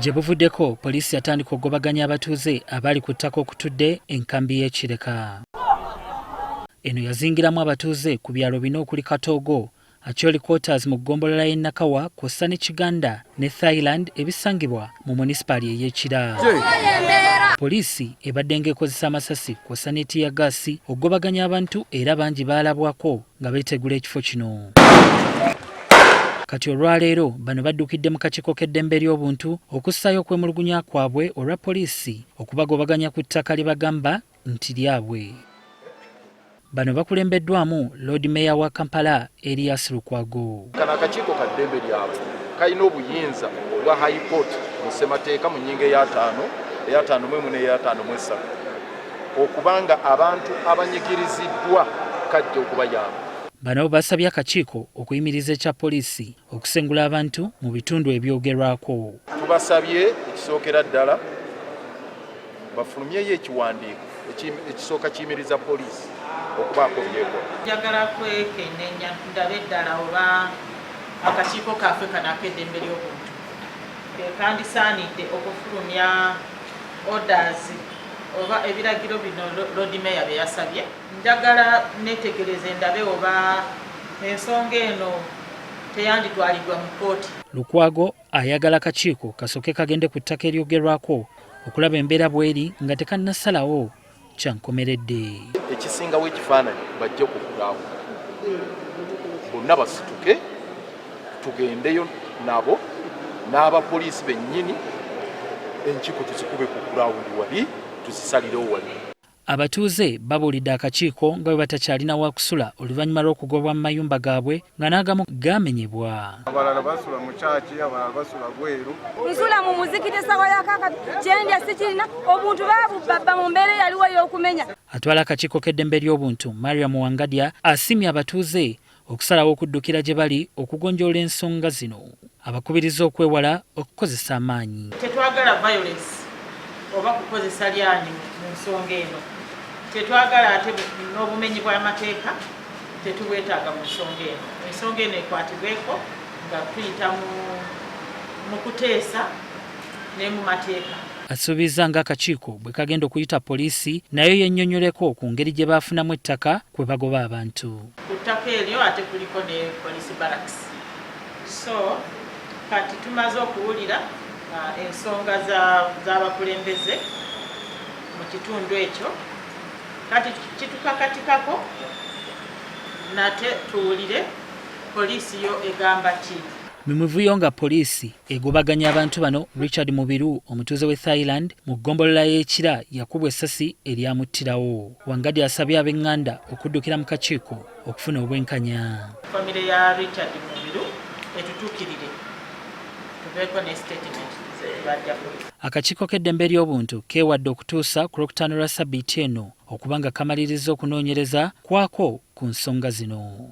Gye buvuddeko, poliisi yatandika okugobaganya abatuuze abali ku ttaka okutudde enkambi y'e Kireka. Eno yazingiramu abatuuze ku byalo bino okuli Katoogo, Acholi Quarters mu ggombolola y'e Nakawa, kw'ossa ne Kiganda ne Thailand ebisangibwa mu munisipaali ey'Ekira. Poliisi ebadde ng'ekozesa amasasi kw'ossa ne tiyaggaasi okugobaganya abantu era bangi baalabwako nga beetegula ekifo kino. Kati olwaleero bano baddukidde mu kakiiko k'eddembe ly'obuntu okussaayo okwemulugunya kwabwe olwa poliisi okubagobaganya ku ttaka lye bagamba nti lyabwe. Bano bakulembeddwamu loodi meeya wa Kampala Erias Lukwago. Kano akakiiko ka ddembe lyabwe kalina obuyinza obwa high court mu ssemateeka mu nnyingo eya 5 n'eya 5 okubanga abantu abanyigiriziddwa kajja okubayamba. Bano basabye akakiiko okuyimiriza ekya poliisi okusengula abantu mu bitundu ebyogerwako. Tubasabye ekisookera ddala bafulumyeyo ekiwandiiko ekisooka kiyimiriza poliisi okubaako byeko. Njagala kwekenneenya ndabe eddala oba akakiiko kaffe kano ak'eddembe ly'obuntu kandisaanidde okufulumya orders oba ebiragiro bino loodi meeya bye yasabye. Njagala netegereze ndabe oba ensonga eno teyanditwaliddwa mu kkooti. Lukwago ayagala akakiiko kasooke kagende ku ttaka eryogerwako okulaba embeera bweri nga tekannasalawo kyankomeredde. Ekisingawo ekifaananyi bajja okukulaawo bonna basituke tugendeyo nabo n'abapoliisi bennyini enkiiko tuzikube ku grawundi wali tuzisalirewo wali. Abatuuze babuulidde akakiiko nga bwe batakyalina wa kusula oluvannyuma lw'okugobwa mu mayumba gaabwe nga n'agamu gaamenyebwa. Abalala basula mu kyaki, abalala basula bweru. Nsula mu muzikiti essawa ya kaka kyendya sikirina obuntu babubba mu mbeera yaliwo ey'okumenya. Atwala akakiiko k'eddembe ly'obuntu Mariam Wangadya asimye abatuuze okusalawo okuddukira gye bali okugonjoola ensonga zino. Abakubiriza okwewala okukozesa amaanyi. Tetwagala violence oba kukozesa lyanyi mu nsonga eno. Tetwagala ate n'obumenyi bw'amateeka tetubwetaaga mu nsonga eno. Ensonga eno ekwatibweko nga tuyita mu kuteesa ne mu mateeka. Asuubiza ng'akakiiko bwe kagenda okuyita poliisi nayo yennyonnyoleko ku ngeri gye baafunamu ettaka kwe bagoba abantu. Ku ttaka eryo ate kuliko ne police barracks. So kati tumaze okuwulira ensonga z'abakulembeze mu kitundu ekyo. Kati kitukakatikako nate tuwulire poliisi yo egamba ki. Mu mivuyo nga poliisi egobaganya abantu bano, Richard Mubiru omutuuze w'e Thailand mu ggombolola y'Ekira yakubwa essasi eryamuttirawo. Wangadya asabye ab'eŋŋanda okuddukira mu kakiiko okufuna obwenkanya. Famire ya Richard Mubiru etutuukirire tubeeko ne statement bajja poliisi. Akakiiko k'eddembe ly'obuntu keewadde okutuusa ku Lwokutaano lwa Ssabbiiti eno okuba nga kamaliriza okunoonyereza kwako ku nsonga zino.